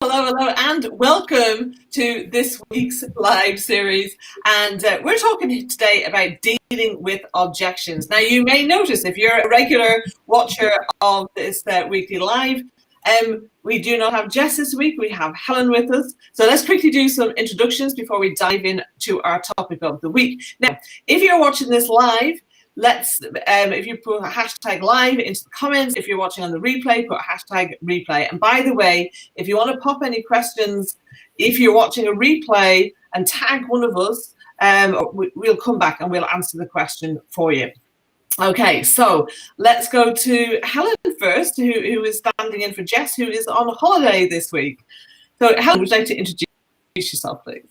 Hello, and welcome to this week's live series. And we're talking today about dealing with objections. Now, you may notice if you're a regular watcher of this weekly live, we do not have Jess this week. We have Helen with us. So let's quickly do some introductions before we dive into our topic of the week. Now, if you're watching this live, if you put a hashtag live into the comments, if you're watching on the replay, put a hashtag replay. And by the way, if you want to pop any questions, if you're watching a replay and tag one of us, we'll come back and we'll answer the question for you. Okay, so let's go to Helen first, who is standing in for Jess, who is on holiday this week. So Helen, would you like to introduce yourself, please?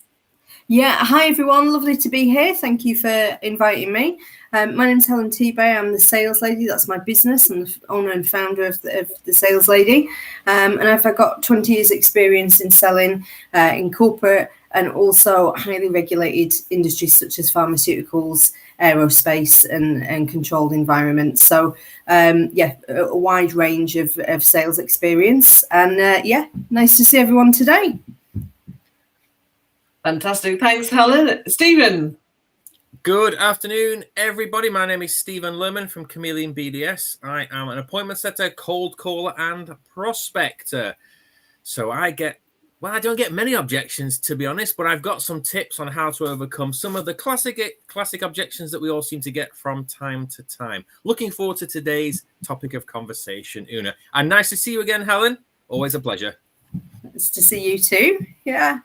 Yeah, hi everyone, lovely to be here. Thank you for inviting me. My name's Helen Tebay. I'm the sales lady. That's my business. I'm the owner and founder of the sales lady. And I've got 20 years experience in selling in corporate and also highly regulated industries such as pharmaceuticals, aerospace and controlled environments. So a wide range of sales experience. And nice to see everyone today. Fantastic. Thanks, Helen. Stephen. Good afternoon, everybody. My name is Stephen Lerman from Chameleon BDS. I am an appointment setter, cold caller, and prospector. So I don't get many objections, to be honest, but I've got some tips on how to overcome some of the classic objections that we all seem to get from time to time. Looking forward to today's topic of conversation, Una. And nice to see you again, Helen. Always a pleasure. Nice to see you too. Yeah.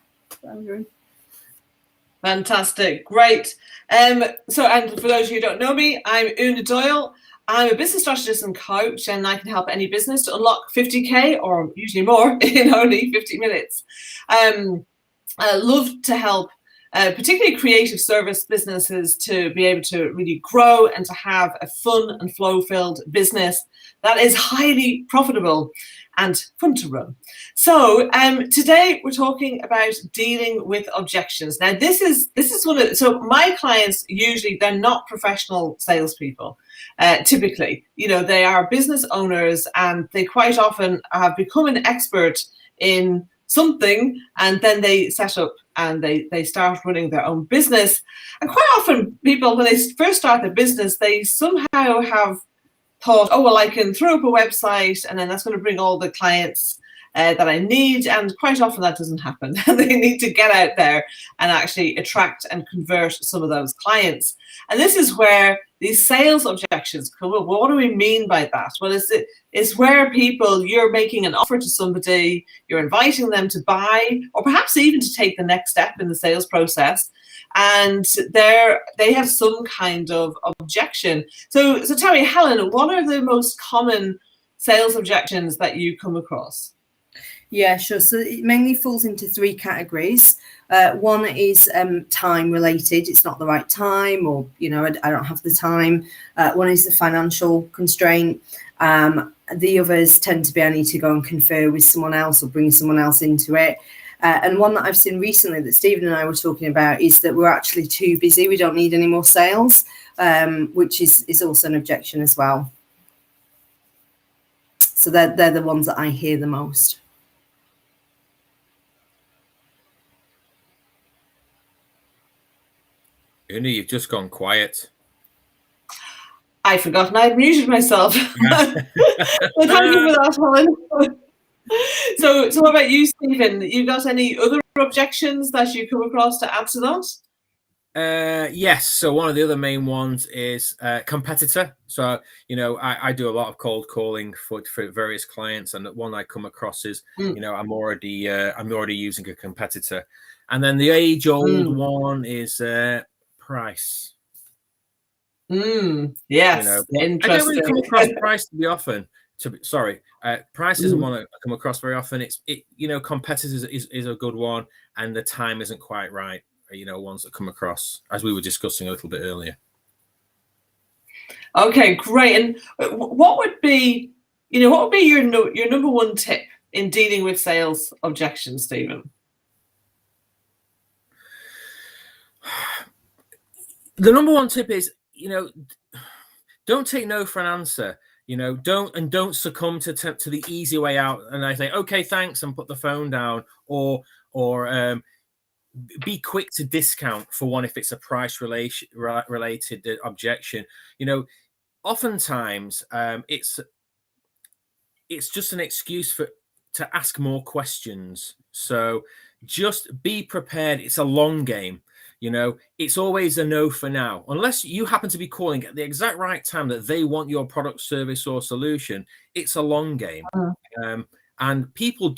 Fantastic. Great. And for those of you who don't know me, I'm Una Doyle. I'm a business strategist and coach, and I can help any business to unlock 50K or usually more in only 50 minutes. I love to help particularly creative service businesses to be able to really grow and to have a fun and flow-filled business that is highly profitable and fun to run. So today we're talking about dealing with objections. Now this is so my clients usually, they're not professional salespeople. Typically, they are business owners and they quite often have become an expert in something, and then they set up and they start running their own business. And quite often people, when they first start their business, they somehow have thought, oh, well, I can throw up a website and then that's going to bring all the clients that I need. And quite often that doesn't happen. They need to get out there and actually attract and convert some of those clients. And this is where these sales objections come up. Well, what do we mean by that? Well, it's where you're making an offer to somebody, you're inviting them to buy, or perhaps even to take the next step in the sales process. And they have some kind of objection. So tell me, Helen, what are the most common sales objections that you come across? Yeah, sure. So it mainly falls into three categories. One is time related. It's not the right time, or, I don't have the time. One is the financial constraint. The others tend to be I need to go and confer with someone else or bring someone else into it. And one that I've seen recently that Stephen and I were talking about is that we're actually too busy. We don't need any more sales, which is also an objection as well. So they're the ones that I hear the most. Una, you've just gone quiet. I'd forgotten I'd muted myself. Well, thank you for that, Helen. So what about you, Stephen? You got any other objections that you come across to add to that? Yes. So one of the other main ones is competitor. So, I do a lot of cold calling for various clients, and one I come across is, I'm already using a competitor. And then the age-old one is price. Yes. Interesting. I don't really come across price to be often. Price isn't one I come across very often. Competitors is a good one, and the time isn't quite right. Ones that come across, as we were discussing a little bit earlier. Okay, great. And what would be your number one tip in dealing with sales objections, Stephen? The number one tip is, don't take no for an answer. You know, don't succumb to the easy way out. And I say, okay, thanks, and put the phone down, or be quick to discount for one if it's a price related objection. You know, oftentimes it's just an excuse to ask more questions. So just be prepared. It's a long game. You know, it's always a no for now, unless you happen to be calling at the exact right time that they want your product, service, or solution. It's a long game. And people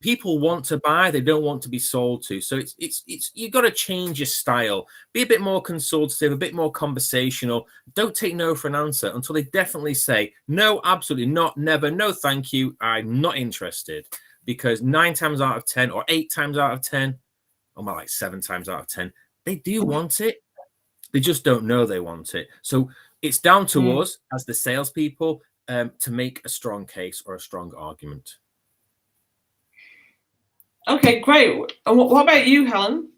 people want to buy, they don't want to be sold to. So it's you got to change your style, be a bit more consultative, a bit more conversational. Don't take no for an answer until they definitely say no, absolutely not, never, no thank you, I'm not interested. Because 9 times out of 10 or 8 times out of 10, or more like 7 times out of 10, they do want it. They just don't know they want it. So it's down to us as the salespeople to make a strong case or a strong argument. Okay, great. And what about you, Helen?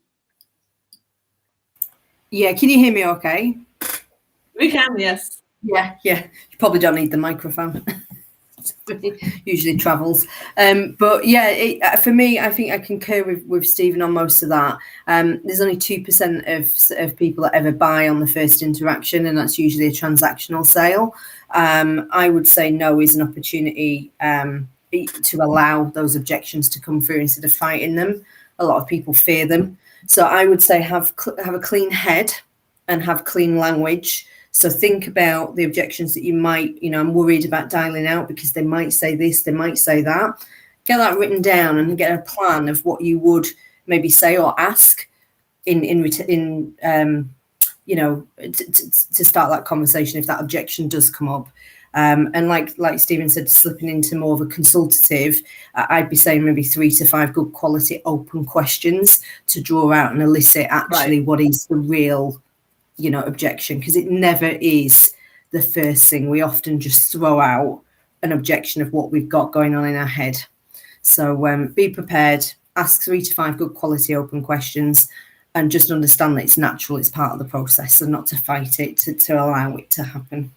Yeah, can you hear me okay? We can, yes. Yeah. You probably don't need the microphone. Usually travels. But yeah, for me, I think I concur with Stephen on most of that. There's only 2% of people that ever buy on the first interaction, and that's usually a transactional sale. I would say no is an opportunity to allow those objections to come through instead of fighting them. A lot of people fear them. So I would say have a clean head and have clean language. So think about the objections that you might, I'm worried about dialing out because they might say this, they might say that. Get that written down and get a plan of what you would maybe say or ask to start that conversation if that objection does come up. And like Stephen said, slipping into more of a consultative, I'd be saying maybe 3 to 5 good quality open questions to draw out and elicit actually what is the real objection, because it never is the first thing. We often just throw out an objection of what we've got going on in our head. So be prepared, ask 3 to 5 good quality open questions, and just understand that it's natural, it's part of the process, and not to fight it, to allow it to happen.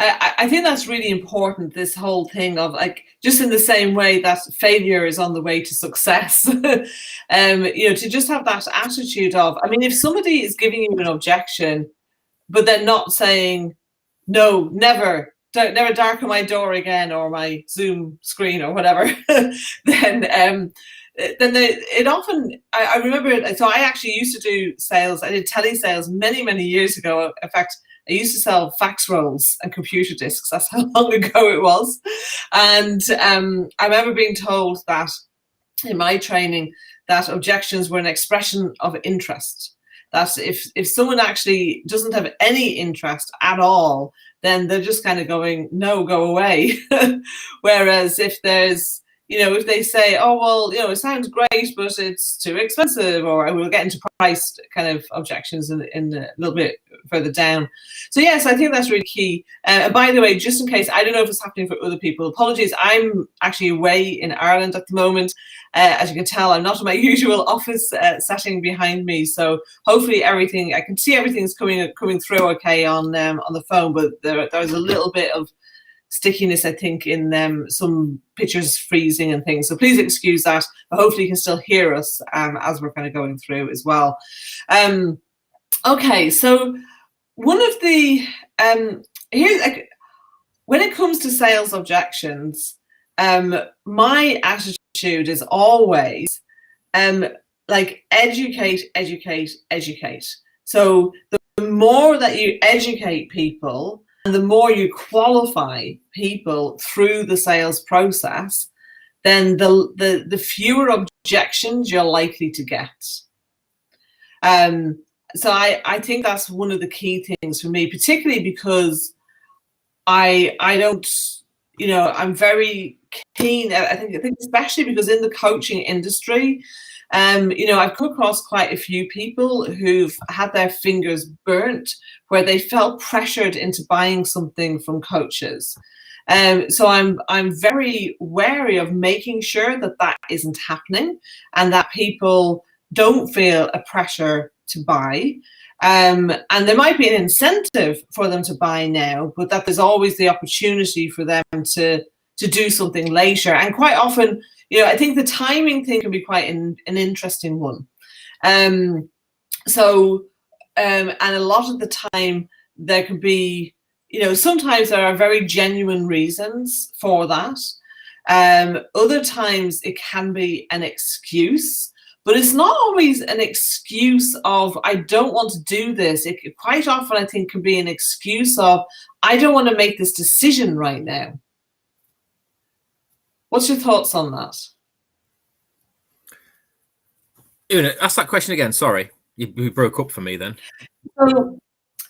I think that's really important, this whole thing of just in the same way that failure is on the way to success, to just have that attitude of, if somebody is giving you an objection, but they're not saying, no, never darken my door again or my Zoom screen or whatever, then it often, I remember, so I actually used to do sales. I did telesales many, many years ago. In fact, I used to sell fax rolls and computer discs. That's how long ago it was. And I remember being told that in my training that objections were an expression of interest. That if someone actually doesn't have any interest at all, then they're just kind of going, no, go away. Whereas if there's, if they say, oh, well, it sounds great, but it's too expensive, or we'll get into price kind of objections in a little bit further down. So yes, I think that's really key. And by the way, just in case, I don't know if it's happening for other people, apologies, I'm actually away in Ireland at the moment. As you can tell, I'm not in my usual office setting behind me. So hopefully I can see everything's coming through okay on the phone, but there was a little bit of stickiness, I think, in some pictures freezing and things. So please excuse that, but hopefully you can still hear us as we're kind of going through as well. Okay, so one of the when it comes to sales objections, my attitude is always educate. So the more that you educate people, and the more you qualify people through the sales process, then the fewer objections you're likely to get. So I think that's one of the key things for me, particularly because I don't, I'm very keen. I think especially because in the coaching industry, I've come across quite a few people who've had their fingers burnt where they felt pressured into buying something from coaches. So I'm very wary of making sure that isn't happening and that people don't feel a pressure to buy. And there might be an incentive for them to buy now, but that there's always the opportunity for them to do something later. And quite often, I think the timing thing can be quite an interesting one. And a lot of the time there can be, sometimes there are very genuine reasons for that. Other times it can be an excuse, but it's not always an excuse of, I don't want to do this. It quite often, I think, can be an excuse of, I don't want to make this decision right now. What's your thoughts on that? Una, ask that question again. Sorry, you broke up for me then.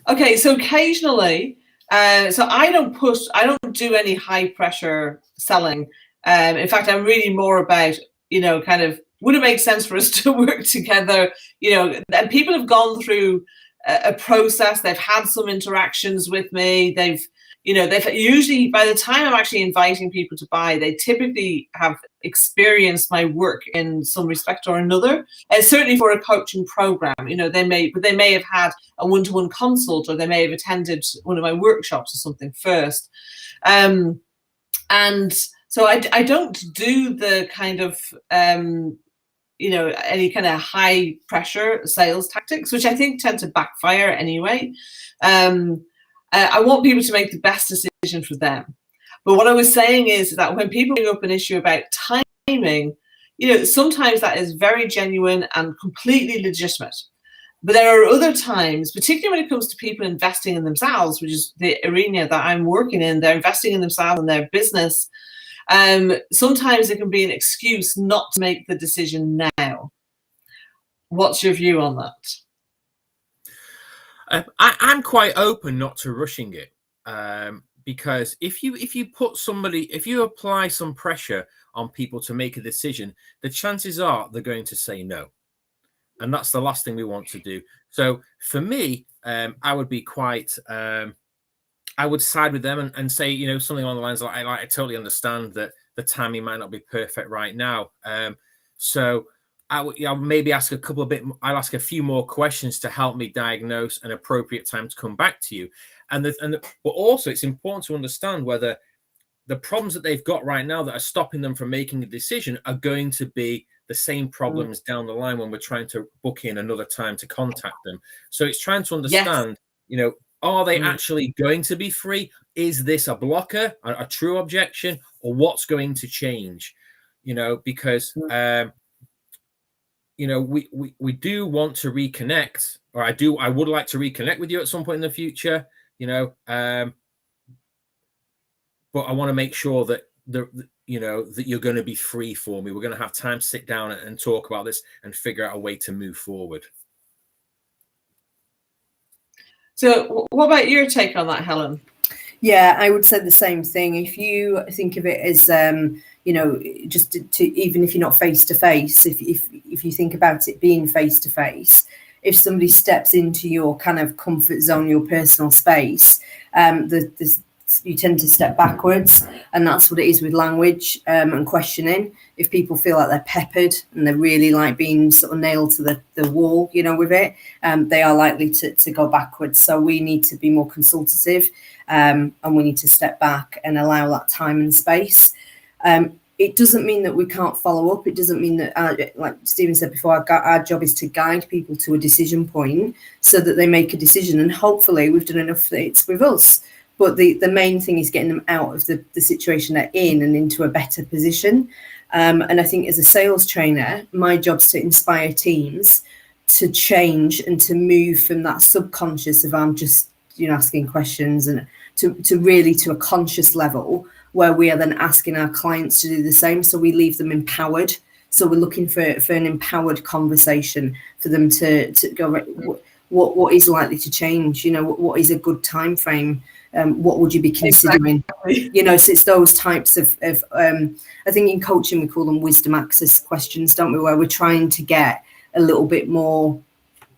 Okay, so occasionally, so I don't do any high pressure selling. In fact, I'm really more about, kind of, would it make sense for us to work together? And people have gone through a process. They've had some interactions with me. They've usually, by the time I'm actually inviting people to buy, they typically have experienced my work in some respect or another. And certainly for a coaching program, they may have had a one-to-one consult, or they may have attended one of my workshops or something first. And so I don't do the kind of, any kind of high pressure sales tactics, which I think tend to backfire anyway. I want people to make the best decision for them. But what I was saying is that when people bring up an issue about timing, sometimes that is very genuine and completely legitimate. But there are other times, particularly when it comes to people investing in themselves, which is the arena that I'm working in, they're investing in themselves and their business. Sometimes it can be an excuse not to make the decision now. What's your view on that? I'm quite open not to rushing it, because if you apply some pressure on people to make a decision, the chances are they're going to say no, and that's the last thing we want to do. So for me, I would be quite, I would side with them and say, something along the lines of, I totally understand that the timing might not be perfect right now. So I'll maybe ask I'll ask a few more questions to help me diagnose an appropriate time to come back to you. But also it's important to understand whether the problems that they've got right now that are stopping them from making a decision are going to be the same problems down the line when we're trying to book in another time to contact them. So it's trying to understand, are they actually going to be free? Is this a blocker, a true objection, or what's going to change? Because we do want to reconnect, or I would like to reconnect with you at some point in the future, but I want to make sure that that you're going to be free for me. We're going to have time to sit down and talk about this and figure out a way to move forward. So what about your take on that, Helen? Yeah, I would say the same thing. If you think of it as, just to even if you're not face to face, if you think about it being face to face, if somebody steps into your kind of comfort zone, your personal space, you tend to step backwards, and that's what it is with language and questioning. If people feel like they're peppered and they're really like being sort of nailed to the wall, with it, they are likely to go backwards. So we need to be more consultative, and we need to step back and allow that time and space. It doesn't mean that we can't follow up. It doesn't mean that, like Stephen said before, our job is to guide people to a decision point so that they make a decision, and hopefully we've done enough that it's with us. But the main thing is getting them out of the situation they're in and into a better position. And I think as a sales trainer, my job is to inspire teams to change and to move from that subconscious of I'm just, asking questions, and to really to a conscious level where we are then asking our clients to do the same. So we leave them empowered. So we're looking for an empowered conversation for them to go, what is likely to change? What is a good time frame? What would you be considering? Exactly. So it's those types of I think in coaching we call them wisdom access questions, don't we, where we're trying to get a little bit more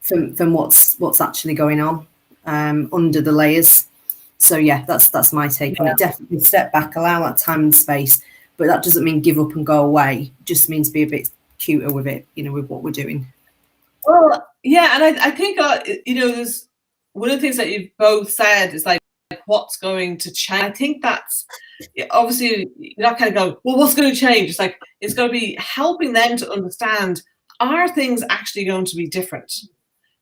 from what's actually going on under the layers. So yeah, that's my take on it. Definitely step back, allow that time and space, but that doesn't mean give up and go away. It just means be a bit cuter with it, with what we're doing. Well, yeah, and I think there's one of the things that you've both said is like what's going to change. I think that's obviously you're not kind of going, well, what's going to change? It's like it's going to be helping them to understand, are things actually going to be different,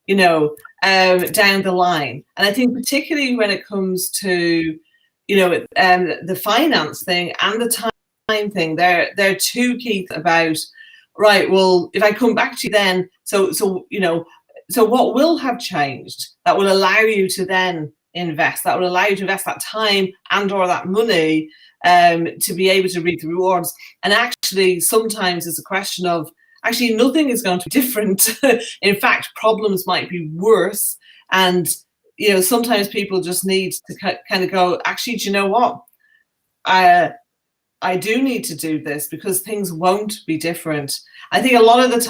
down the line. And I think particularly when it comes to the finance thing and the time thing, they're two key about, right, well, if I come back to you then, so what will have changed that will allow you to then invest, that will allow you to invest that time and or that money to be able to reap the rewards. And actually sometimes it's a question of actually nothing is going to be different. In fact, problems might be worse. And sometimes people just need to kind of go, actually, do you know what? I do need to do this because things won't be different. I think a lot of the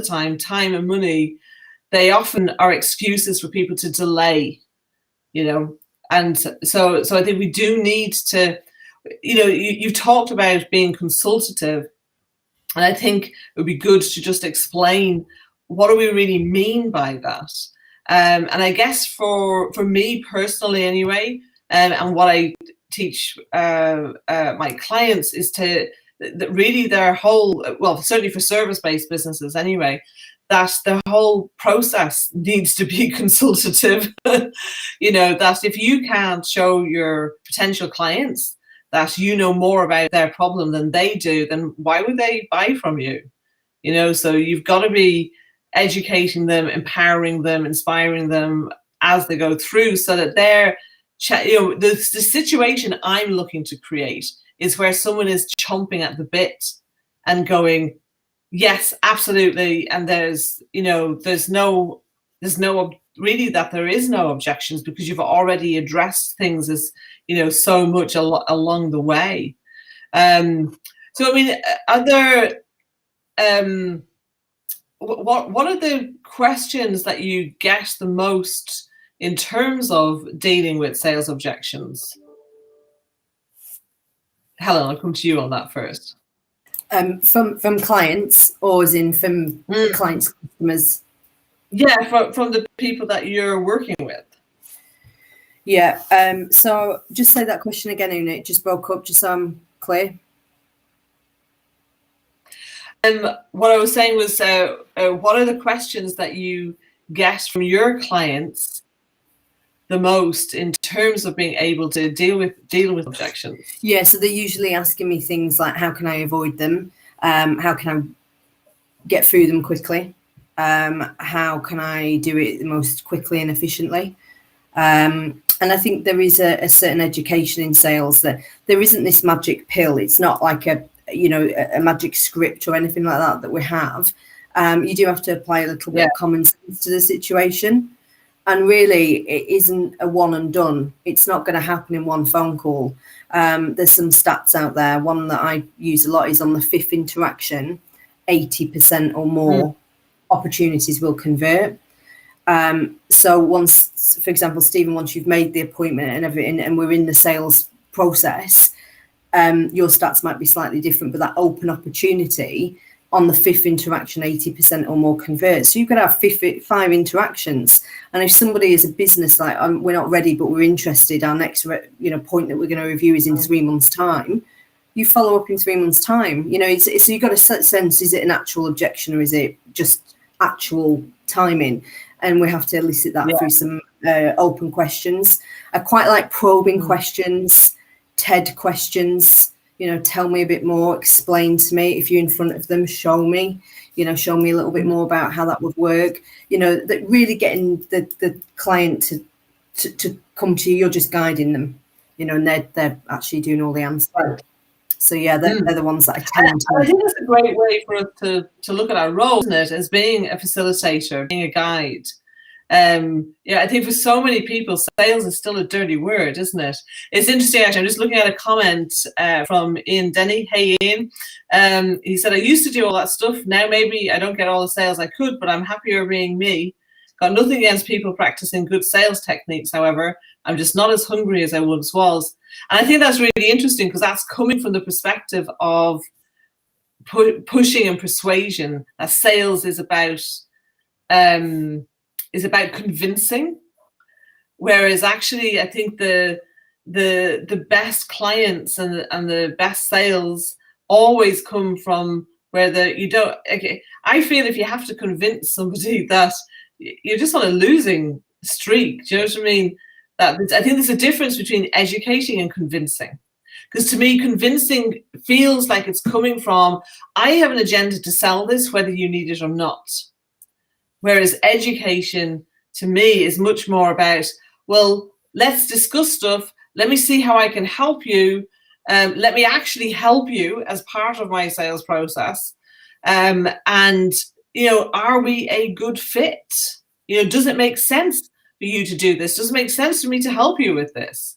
time, time and money, they often are excuses for people to delay, and so I think we do need to, you've talked about being consultative, and I think it would be good to just explain what do we really mean by that. And I guess for me personally anyway, and what I teach my clients is that really their whole, well, certainly for service-based businesses anyway, that the whole process needs to be consultative. That if you can't show your potential clients that you know more about their problem than they do, then why would they buy from you? So you've got to be educating them, empowering them, inspiring them as they go through, so that they're, the situation I'm looking to create is where someone is chomping at the bit and going, yes, absolutely. And there's no really that there is no objections because you've already addressed things as, so much along the way. So, I mean, are there, what are the questions that you get the most in terms of dealing with sales objections? Helen, I'll come to you on that first. From clients, or as in from clients' customers? Yeah, from the people that you're working with. Yeah. So just say that question again, Una. It just broke up, just so I'm clear. What I was saying was, what are the questions that you get from your clients the most in terms of being able to deal with objections? Yeah, so they're usually asking me things like, how can I avoid them? How can I get through them quickly? How can I do it the most quickly and efficiently? And I think there is a certain education in sales that there isn't this magic pill. It's not like a magic script or anything like that we have. You do have to apply a little bit of common sense to the situation. And really, it isn't a one and done. It's not going to happen in one phone call. There's some stats out there. One that I use a lot is on the 5th interaction, 80% or more opportunities will convert. So once, for example, Stephen, once you've made the appointment and everything, and we're in the sales process, your stats might be slightly different, but that open opportunity on the 5th interaction, 80% or more convert. So you've got to have 5 interactions. And if somebody is a business like, we're not ready, but we're interested, our next point that we're going to review is in 3 months' time, you follow up in 3 months' time. So you've got to sense, is it an actual objection or is it just actual timing? And we have to elicit that through some open questions. I quite like probing questions, TED questions. Tell me a bit more, explain to me. If you're in front of them, show me a little bit more about how that would work. That really getting the client to come to you, you're just guiding them, and they're actually doing all the answers. So yeah, they're the ones that I tend to. I think it's a great way for us to look at our role, isn't it, as being a facilitator, being a guide. I think for so many people, sales is still a dirty word, isn't it? It's interesting, actually. I'm just looking at a comment from Ian Denny. Hey, Ian. He said, I used to do all that stuff. Now maybe I don't get all the sales I could, but I'm happier being me. Got nothing against people practicing good sales techniques, however. I'm just not as hungry as I once was. And I think that's really interesting because that's coming from the perspective of pushing and persuasion, that sales is about convincing, whereas actually I think the best clients and the best sales always come from where you don't. Okay, I feel if you have to convince somebody that you're just on a losing streak, do you know what I mean? I think there's a difference between educating and convincing. Because to me, convincing feels like it's coming from, I have an agenda to sell this, whether you need it or not. Whereas education, to me, is much more about, well, let's discuss stuff. Let me see how I can help you. Let me actually help you as part of my sales process. And, are we a good fit? Does it make sense for you to do this? Does it make sense for me to help you with this?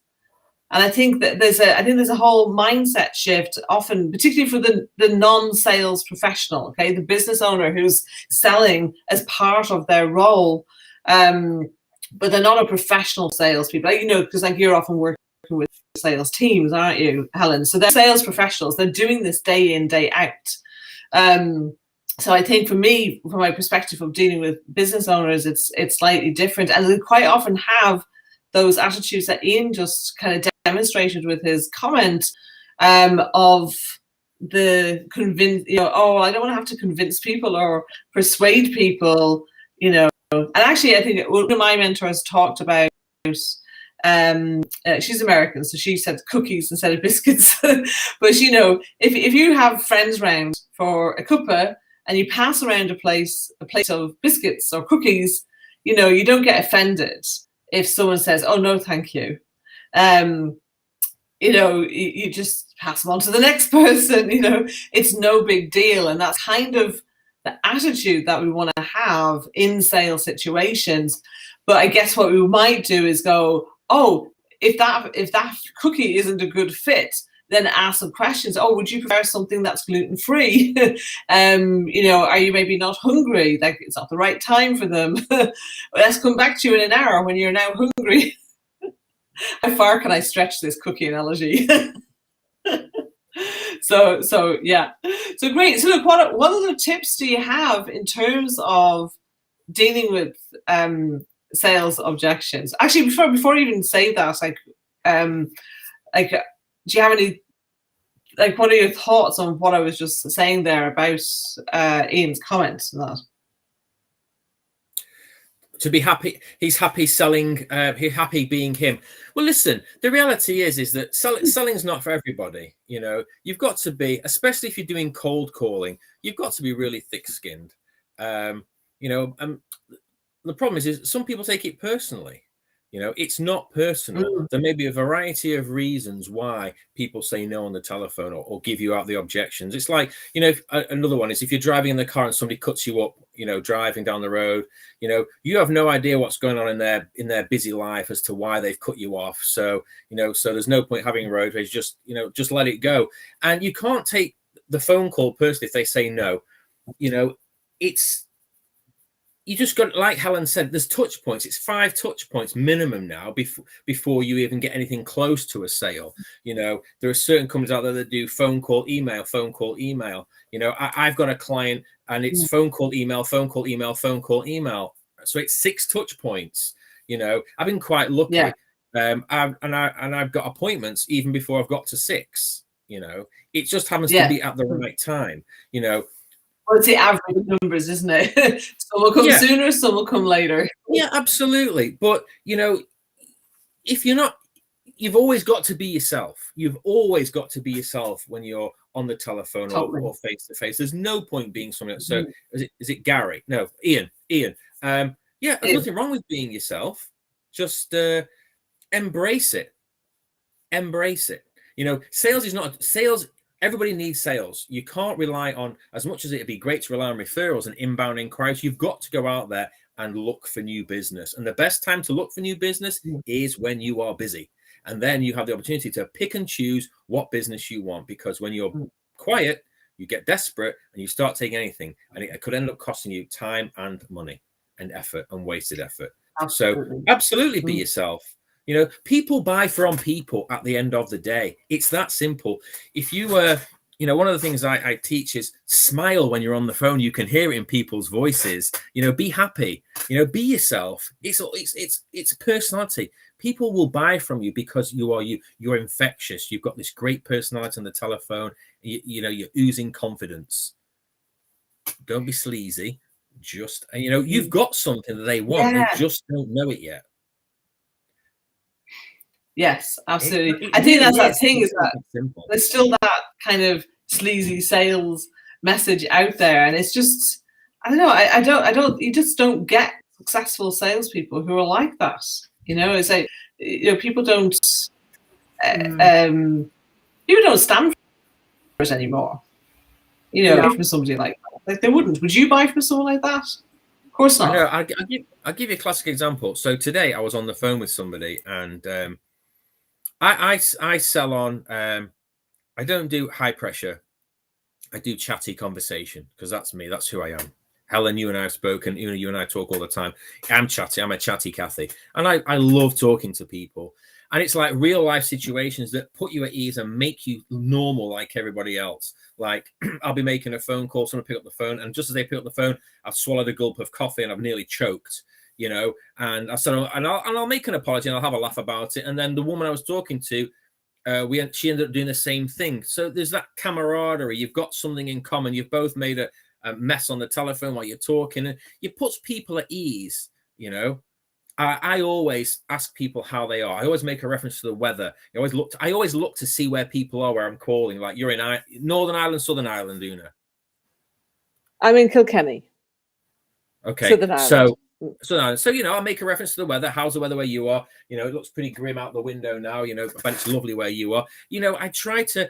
And I think that there's a whole mindset shift, often, particularly for the non-sales professional, okay, the business owner who's selling as part of their role, but they're not a professional salespeople, because you're often working with sales teams, aren't you, Helen? So they're sales professionals. They're doing this day in, day out. So I think for me, from my perspective of dealing with business owners, it's slightly different, and they quite often have those attitudes that Ian just kind of demonstrated with his comment of the convince, I don't want to have to convince people or persuade people, And actually, I think one of my mentors talked about, she's American, so she said cookies instead of biscuits. But, if you have friends round for a cuppa and you pass around a plate of biscuits or cookies, you don't get offended if someone says, "Oh no, thank you." You just pass them on to the next person. It's no big deal, and that's kind of the attitude that we want to have in sales situations. But I guess what we might do is go, "Oh, if that cookie isn't a good fit, then ask some questions. Oh, would you prefer something that's gluten-free? Are you maybe not hungry? Like it's not the right time for them. Let's come back to you in an hour when you're now hungry." How far can I stretch this cookie analogy? So yeah. So great. So look, what other tips do you have in terms of dealing with sales objections? Actually, before you even say that, do you have any, what are your thoughts on what I was just saying there about Ian's comments and that? To be happy, he's happy selling, he's happy being him. Well, listen, the reality is that selling's not for everybody. You've got to be, especially if you're doing cold calling, you've got to be really thick-skinned. The problem is some people take it personally. It's not personal. There may be a variety of reasons why people say no on the telephone or give you out the objections. It's like, another one is if you're driving in the car and somebody cuts you up, driving down the road, you have no idea what's going on in their busy life as to why they've cut you off. So, so there's no point having road rage. Just let it go. And you can't take the phone call personally if they say no. You just got, like Helen said, there's touch points. It's 5 touch points minimum now before you even get anything close to a sale. There are certain companies out there that do phone call, email, phone call, email. I've got a client and it's phone call, email, phone call, email, phone call, email. So it's 6 touch points. I've been quite lucky. Yeah. And I've got appointments even before I've got to 6. It just happens to be at the right time. Well, it's the average numbers, isn't it? Some will come sooner, some will come later. Yeah, absolutely. But, if you're not, you've always got to be yourself. You've always got to be yourself when you're on the telephone or face-to-face. There's no point being someone else. So is it Gary? No, Ian. There's nothing wrong with being yourself. Just embrace it. Embrace it. Sales is not sales. Everybody needs sales. You can't rely on, as much as it'd be great to rely on referrals and inbound inquiries, you've got to go out there and look for new business. And the best time to look for new business is when you are busy. And then you have the opportunity to pick and choose what business you want. Because when you're quiet, you get desperate and you start taking anything. And it could end up costing you time and money and effort and wasted effort. Absolutely. So absolutely be yourself. People buy from people at the end of the day. It's that simple. If you you know, one of the things I teach is smile when you're on the phone. You can hear it in people's voices. You know, be happy. You know, be yourself. It's personality. People will buy from you because you are you. You're infectious. You've got this great personality on the telephone. You know, you're oozing confidence. Don't be sleazy. Just, you know, you've got something that they want. Yeah. They just don't know it yet. Yes, absolutely. I think that's that thing, is that simple. There's still that kind of sleazy sales message out there, and it's just, I don't know. I don't. You just don't get successful salespeople who are like that. You know, it's like, you know, people don't stand for it anymore. You know, from somebody like that. Like, they wouldn't. Would you buy from someone like that? Of course not. No, I'll give you a classic example. So today I was on the phone with somebody, and I sell on. I don't do high pressure. I do chatty conversation, because that's me. That's who I am. Helen, you and I have spoken. You and I talk all the time. I'm chatty. I'm a chatty Cathy, and I love talking to people. And it's like real life situations that put you at ease and make you normal like everybody else. Like, I'll be making a phone call, someone pick up the phone, and just as they pick up the phone, I've swallowed a gulp of coffee and I've nearly choked, you know. And I said, and I'll make an apology and I'll have a laugh about it. And then the woman I was talking to, she ended up doing the same thing. So there's that camaraderie. You've got something in common. You've both made a mess on the telephone while you're talking, and it puts people at ease, you know. I always ask people how they are. I always make a reference to the weather. I always look to see where people are, where I'm calling. Like, you're in Northern Ireland, Southern Ireland, Una? I'm in Kilkenny. Okay, Southern Ireland. So, you know, I make a reference to the weather. How's the weather where you are? You know, it looks pretty grim out the window now. You know, but it's lovely where you are. You know, I try to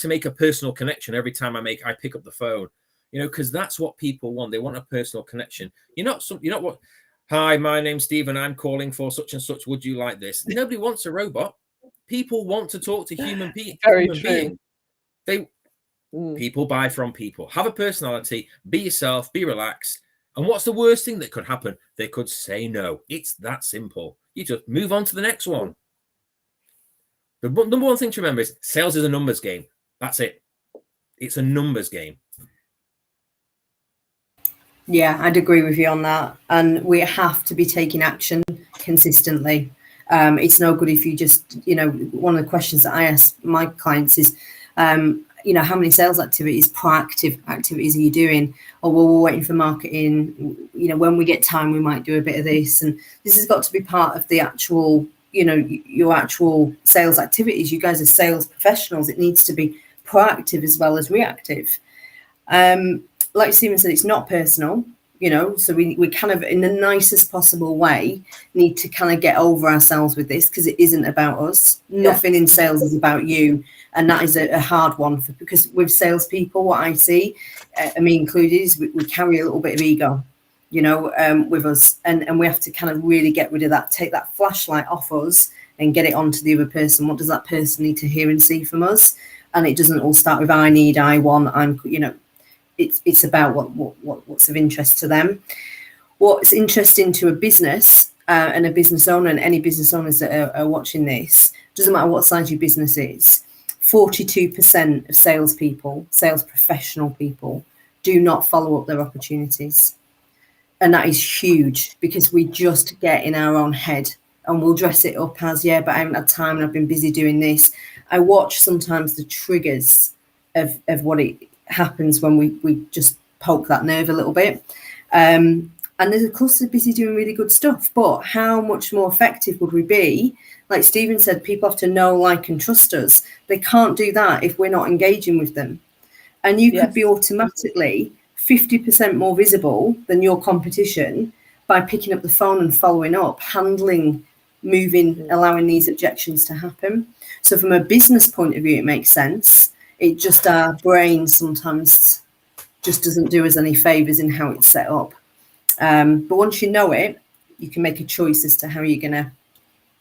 make a personal connection every time I pick up the phone. You know, because that's what people want. They want a personal connection. You're not what. Hi, my name's Steve, and I'm calling for such and such. Would you like this? Nobody wants a robot. People want to talk to human beings. Very true. People buy from people. Have a personality. Be yourself. Be relaxed. And what's the worst thing that could happen? They could say no. It's that simple. You just move on to the next one. The number one thing to remember is sales is a numbers game. That's it. It's a numbers game. Yeah, I'd agree with you on that. And we have to be taking action consistently. It's no good if you just, you know, one of the questions that I ask my clients is, you know, how many sales activities, proactive activities are you doing? Or, well, we're waiting for marketing. You know, when we get time, we might do a bit of this. And this has got to be part of the actual, you know, your actual sales activities. You guys are sales professionals. It needs to be proactive as well as reactive. Like Stephen said, it's not personal, you know, so we kind of, in the nicest possible way, need to kind of get over ourselves with this, because it isn't about us. Yeah. Nothing in sales is about you. And that is a hard one, because with salespeople, what I see, me included, is we carry a little bit of ego, you know, with us. And we have to kind of really get rid of that, take that flashlight off us and get it onto the other person. What does that person need to hear and see from us? And it doesn't all start with I need, I want, I'm, you know. It's about what's of interest to them. What's interesting to a business and a business owner, and any business owners that are watching this, doesn't matter what size your business is, 42% of salespeople, sales professional people, do not follow up their opportunities. And that is huge, because we just get in our own head and we'll dress it up as, yeah, but I haven't had time and I've been busy doing this. I watch sometimes the triggers of what it happens when we just poke that nerve a little bit. And there's of course they're busy doing really good stuff, but how much more effective would we be? Like Stephen said, people have to know, like, and trust us. They can't do that if we're not engaging with them. And you could be automatically 50% more visible than your competition by picking up the phone and following up, handling, moving, allowing these objections to happen. So from a business point of view, it makes sense. It just, our brain sometimes just doesn't do us any favors in how it's set up. But once you know it, you can make a choice as to how you're gonna,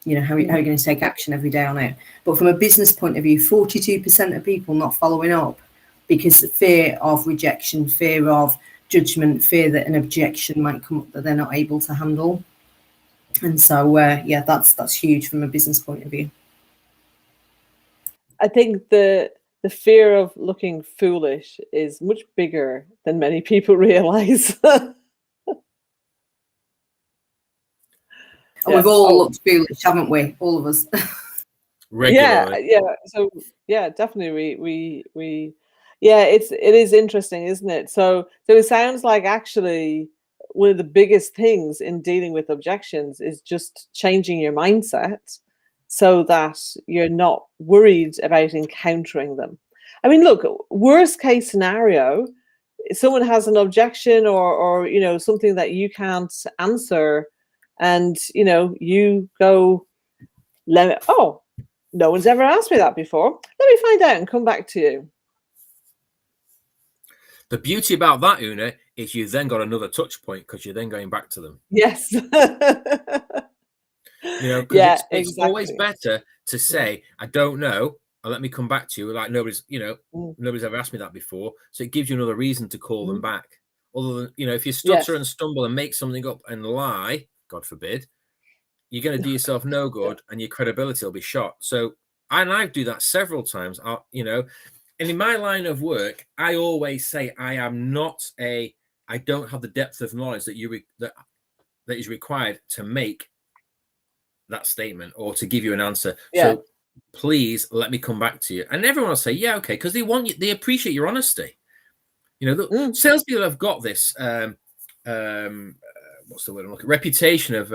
you know, how you're going to take action every day on it. But from a business point of view, 42% of people not following up because of fear of rejection, fear of judgment, fear that an objection might come up that they're not able to handle. And so, yeah, that's huge from a business point of view. I think the the fear of looking foolish is much bigger than many people realize. And we've all looked foolish, haven't we? All of us. Regularly. So definitely we it is interesting, isn't it? So it sounds like actually one of the biggest things in dealing with objections is just changing your mindset so that you're not worried about encountering them. I mean, look, worst case scenario, someone has an objection or something that you can't answer, and you go, no one's ever asked me that before. Let me find out and come back to you. The beauty about that, Una, is you then got another touch point because you're then going back to them. Yes. It's always better to say, I don't know, and let me come back to you. Like nobody's ever asked me that before. So it gives you another reason to call them back. Other than, if you stutter and stumble and make something up and lie, God forbid, you're going to do yourself no good and your credibility will be shot. So I do that several times, and in my line of work, I always say I don't have the depth of knowledge that that is required to make that statement or to give you an answer. So please let me come back to you. And everyone will say, yeah, okay, because they appreciate your honesty. Salespeople have got this what's the word I'm looking, reputation of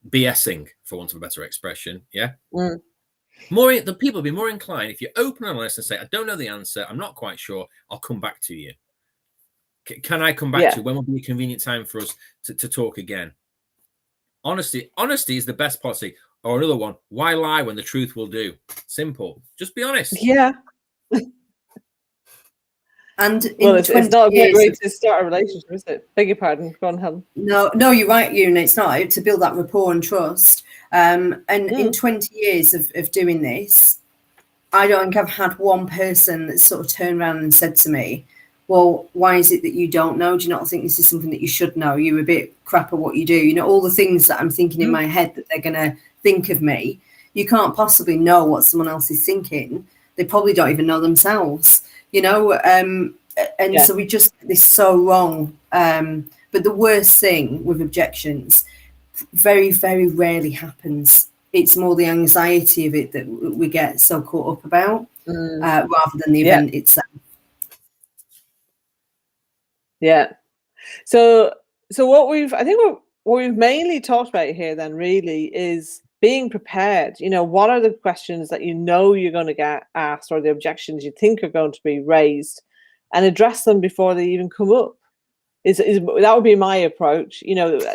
BSing, for want of a better expression. The people will be more inclined if you're open and honest and say, I don't know the answer, I'm not quite sure, I'll come back to you. Can I come back to you? When will be a convenient time for us to talk again? Honesty is the best policy. Or another one, why lie when the truth will do? Simple. Just be honest. Yeah. And it's not a great way to start a relationship, is it? Beg your pardon. Go on, Helen. No, you're right, Una. It's not to build that rapport and trust. In 20 years of doing this, I don't think I've had one person that sort of turned around and said to me, well, why is it that you don't know? Do you not think this is something that you should know? You're a bit crap at what you do. All the things that I'm thinking in my head that they're going to think of me. You can't possibly know what someone else is thinking. They probably don't even know themselves, So we just get this so wrong. But the worst thing with objections very, very rarely happens. It's more the anxiety of it that we get so caught up about rather than the event itself. Yeah. So what we've mainly talked about here then really is being prepared. What are the questions that you're going to get asked, or the objections you think are going to be raised, and address them before they even come up. That would be my approach.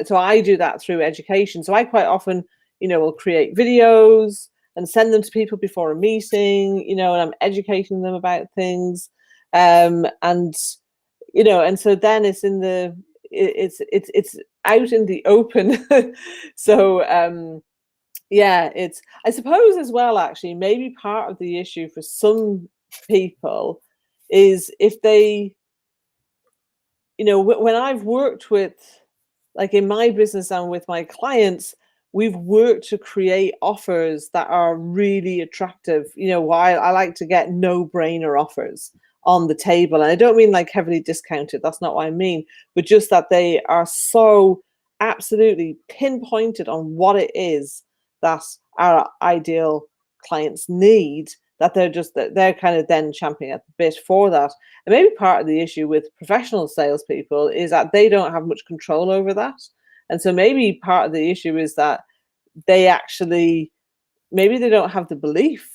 So I do that through education. So I quite often, will create videos and send them to people before a meeting, and I'm educating them about things. And so then it's out in the open. So I suppose as well, actually, maybe part of the issue for some people is if they, when I've worked with, like in my business and with my clients, we've worked to create offers that are really attractive. While I like to get no-brainer offers on the table. And I don't mean like heavily discounted. That's not what I mean. But just that they are so absolutely pinpointed on what it is that our ideal clients need, that they're kind of then champing at the bit for that. And maybe part of the issue with professional salespeople is that they don't have much control over that. And so maybe part of the issue is that they don't have the belief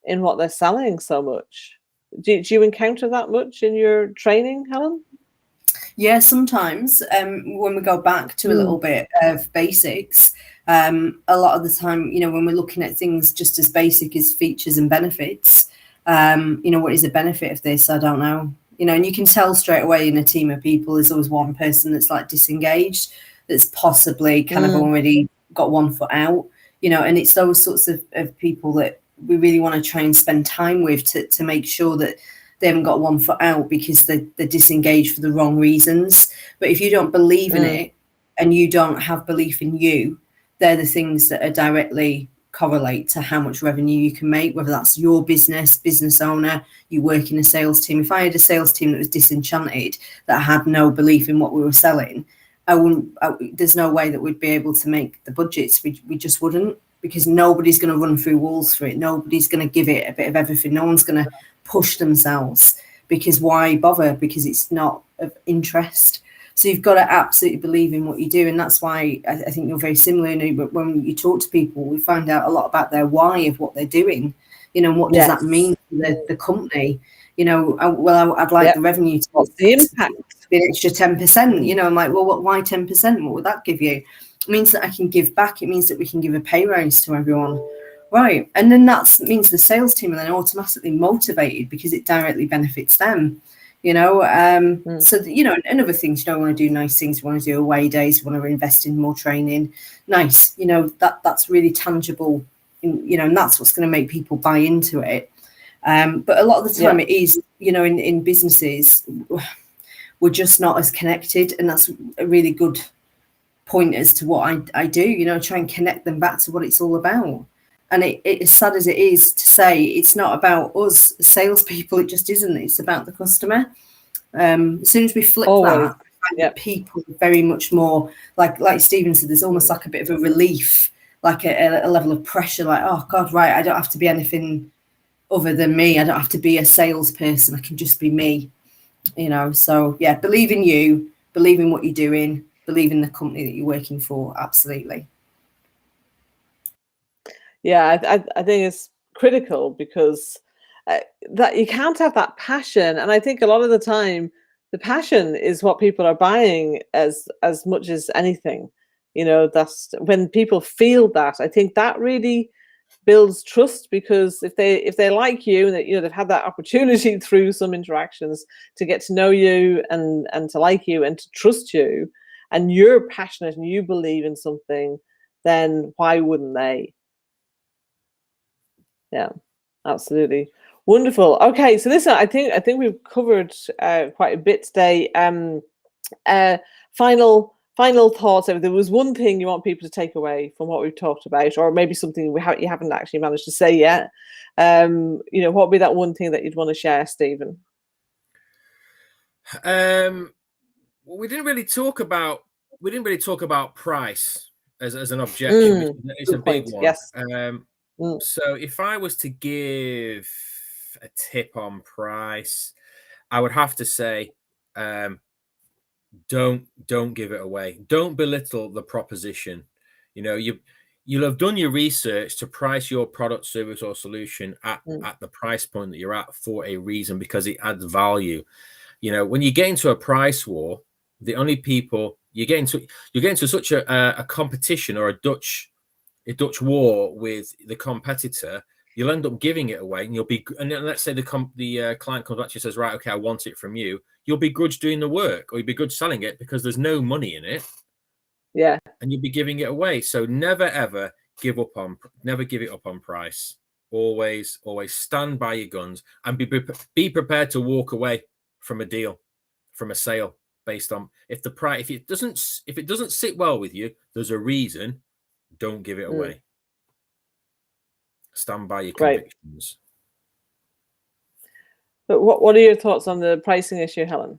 in what they're selling so much. Do you encounter that much in your training, Helen? Yeah, sometimes when we go back to a little bit of basics, a lot of the time, when we're looking at things just as basic as features and benefits, what is the benefit of this? I don't know. And you can tell straight away in a team of people, there's always one person that's like disengaged, that's possibly kind of already got one foot out, and it's those sorts of people that we really want to try and spend time with to make sure that they haven't got one foot out because they're disengaged for the wrong reasons. But if you don't believe in it and you don't have belief in you, they're the things that are directly correlate to how much revenue you can make, whether that's your business owner, you work in a sales team. If I had a sales team that was disenchanted, that had no belief in what we were selling, there's no way that we'd be able to make the budgets. We just wouldn't, because nobody's going to run through walls for it. Nobody's going to give it a bit of everything. No one's going to push themselves, because why bother? Because it's not of interest. So you've got to absolutely believe in what you do. And that's why I think you're very similar. But when you talk to people, we find out a lot about their why of what they're doing. And what does that mean to the company? I'd like the revenue to what's the impact? Be an extra 10%. I'm like, well, why 10%? What would that give you? It means that I can give back. It means that we can give a pay raise to everyone. Right. And then that means the sales team are then automatically motivated, because it directly benefits them. So, and other things, you don't want to do nice things. You want to do away days. You want to invest in more training. Nice. That's really tangible, and that's what's going to make people buy into it. But a lot of the time it is, in businesses, we're just not as connected. And that's a really good point as to what I do, try and connect them back to what it's all about. And it as sad as it is to say, it's not about us salespeople. It just isn't. It's about the customer. As soon as we flip that, people very much more like Stephen said. There's almost like a bit of a relief, like a level of pressure. Like, oh God, right, I don't have to be anything other than me. I don't have to be a salesperson. I can just be me. So yeah, believe in you, believe in what you're doing, believe in the company that you're working for. Absolutely. Yeah, I think it's critical, because that you can't have that passion. And I think a lot of the time, the passion is what people are buying as much as anything. That's when people feel that. I think that really builds trust, because if they like you, and they've had that opportunity through some interactions to get to know you and to like you and to trust you, and you're passionate and you believe in something, then why wouldn't they? Yeah, absolutely. Wonderful. Okay, so listen, I think we've covered quite a bit today. Final thoughts. There was one thing you want people to take away from what we've talked about, or maybe something you haven't actually managed to say yet. What would be that one thing that you'd want to share, Stephen? We didn't really talk about price as an objection. It's a big one. Yes. So if I was to give a tip on price, I would have to say, don't give it away. Don't belittle the proposition. You'll have done your research to price your product, service, or solution at the price point that you're at for a reason, because it adds value. When you get into a price war, the only people you get into such a competition, or a Dutch war with the competitor, you'll end up giving it away, and let's say the client comes back to you and says, right, okay, I want it from you. You'll begrudge doing the work, or you'll begrudge selling it, because there's no money in it. Yeah. And you'll be giving it away. So never ever give it up on price. Always stand by your guns, and be prepared to walk away from a deal, from a sale, based on if it doesn't sit well with you, there's a reason. Don't give it away. Stand by your convictions. But what are your thoughts on the pricing issue, Helen?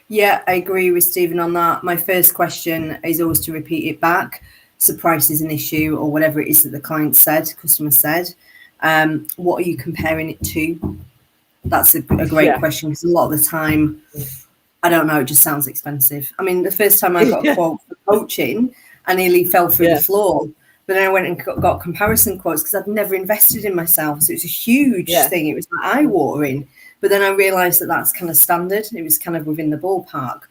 Yeah, I agree with Stephen on that. My first question is always to repeat it back. So price is an issue, or whatever it is that the customer said. What are you comparing it to? That's a great question, because a lot of the time, I don't know, it just sounds expensive. I mean, the first time I got a quote for coaching, I nearly fell through the floor. But then I went and got comparison quotes, because I've never invested in myself. So it was a huge thing. It was like eye-watering. But then I realised that that's kind of standard. It was kind of within the ballpark.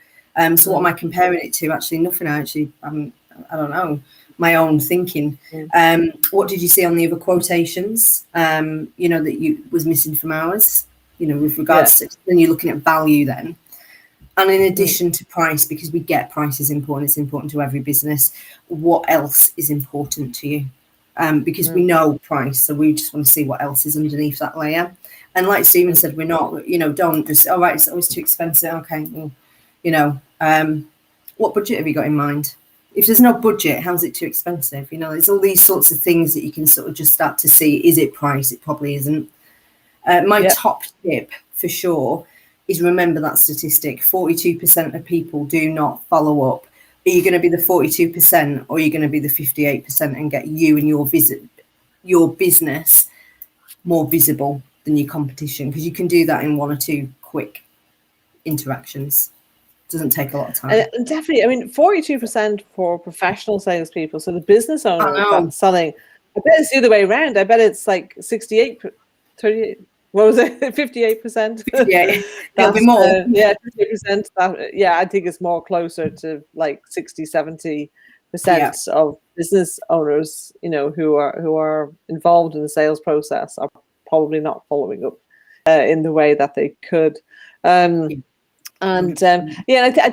So what am I comparing it to? Actually, nothing. I don't know, my own thinking. What did you see on the other quotations, that you was missing from ours, with regards to, then you're looking at value then. And in addition to price, because we get price is important, it's important to every business, what else is important to you? Because we know price, so we just want to see what else is underneath that layer. And like Stephen said, we're not, don't just, all right, it's always too expensive. Okay, well, what budget have you got in mind? if there's no budget, how's it too expensive? You know, there's all these sorts of things that you can sort of just start to see. Is it price? It probably isn't. My top tip for sure is remember that statistic. 42% of people do not follow up. Are you going to be the 42% or are you going to be the 58% and get you and your business more visible than your competition? Because you can do that in 1 or 2 quick interactions. Doesn't take a lot of time. And definitely, I mean, 42% for professional salespeople. So the business owner that's selling, I bet it's the other way around. I bet it's like 68, 38. What was it? 58%. Yeah, that'll be more. 58%. I think it's more closer to like 60-70% of business owners, you know, who are involved in the sales process are probably not following up in the way that they could. I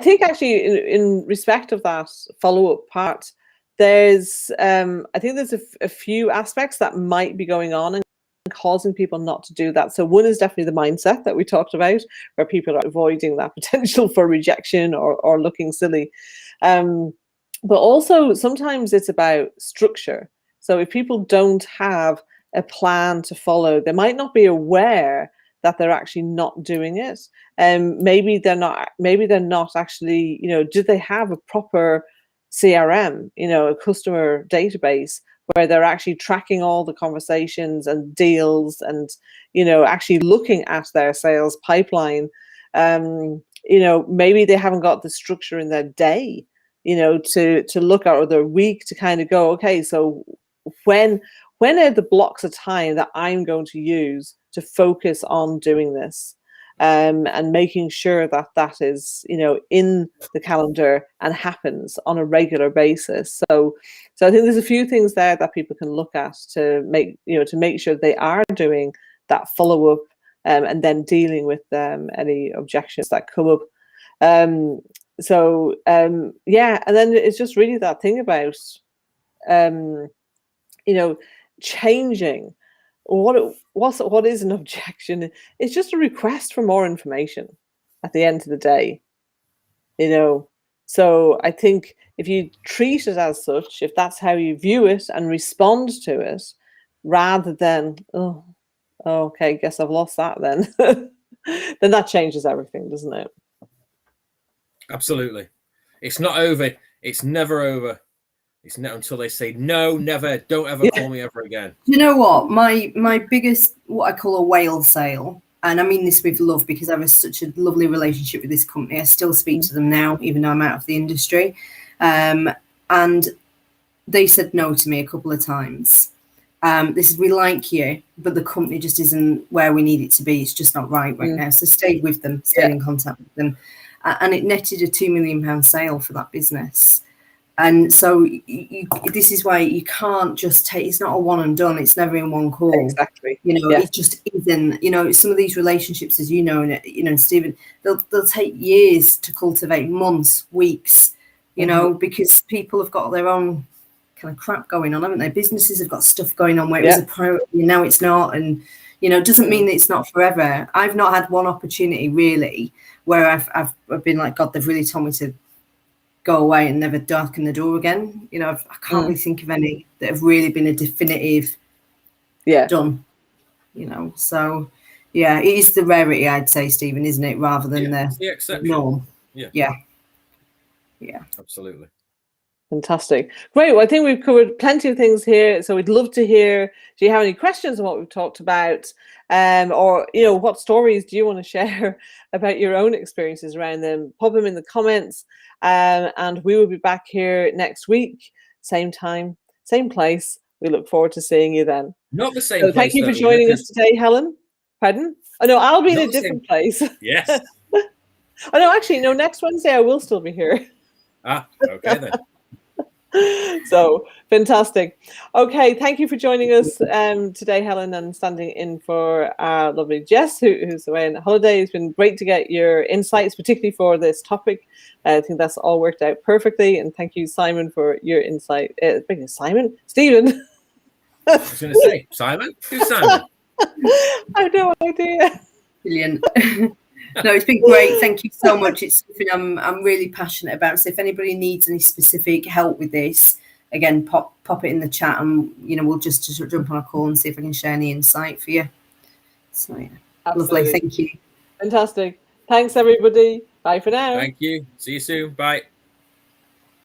think actually in respect of that follow-up part, there's I think there's a few aspects that might be going on and causing people not to do that. So one is definitely the mindset that we talked about, where people are avoiding that potential for rejection or looking silly. But also sometimes it's about structure. So if people don't have a plan to follow, they might not be aware that they're actually not doing it. Maybe they're not actually, you know, do they have a proper CRM, you know, a customer database where they're actually tracking all the conversations and deals and, you know, actually looking at their sales pipeline. You know, maybe they haven't got the structure in their day, you know, to look at, or their week to kind of go, okay, so when are the blocks of time that I'm going to use to focus on doing this, and making sure that that is, you know, in the calendar and happens on a regular basis. So I think there's a few things there that people can look at to make sure they are doing that follow up, and then dealing with any objections that come up. And then it's just really that thing about you know, changing what is an objection. It's just a request for more information at the end of the day, you know. So I think if you treat it as such, if that's how you view it and respond to it, rather than okay, guess I've lost that then then that changes everything, doesn't it? Absolutely. It's not over. It's never over. It's not until they say no, never, don't ever call me ever again. You know what? My biggest, what I call a whale sale, and I mean this with love because I have such a lovely relationship with this company. I still speak to them now, even though I'm out of the industry. And they said no to me a couple of times. They said, we like you, but the company just isn't where we need it to be. It's just not right now. So stayed with them, stayed in contact with them. And it netted a £2 million sale for that business. And so this is why you can't just take, it's not a one and done. It's never in one call. Exactly. You know, it just isn't, you know, some of these relationships, as you know, and Stephen, they'll take years to cultivate, months, weeks, you know, because people have got their own kind of crap going on, haven't they? Businesses have got stuff going on where it was a priority and now it's not. And, you know, it doesn't mean that it's not forever. I've not had one opportunity really where I've been like, God, they've really told me to go away and never darken the door again. You know, I can't really think of any that have really been a definitive done, you know. So it is the rarity, I'd say, Stephen, isn't it, rather than the exception. norm. Yeah Absolutely. Fantastic. Great. Well, I think we've covered plenty of things here. So we'd love to hear, do you have any questions on what we've talked about? Or, you know, what stories do you want to share about your own experiences around them? Pop them in the comments. And we will be back here next week, same time, same place. We look forward to seeing you then. Not the same place. Thank you for joining us today, Helen. Pardon? Oh, no, I'll be in a different place. Yes. Oh, no, actually, no, next Wednesday I will still be here. Okay then. So fantastic. Okay, thank you for joining us today, Helen, and standing in for lovely Jess, who's away on holiday. It's been great to get your insights, particularly for this topic. I think that's all worked out perfectly. And thank you, Simon, for your insight. Simon? Stephen? I was going to say, Simon? Who's Simon? I have no idea. Brilliant. No, it's been great. Thank you so much. It's something I'm really passionate about. So if anybody needs any specific help with this, again, pop it in the chat, and we'll just jump on a call and see if I can share any insight for you. So yeah, lovely. Thank you. Fantastic. Thanks, everybody. Bye for now. Thank you. See you soon. Bye.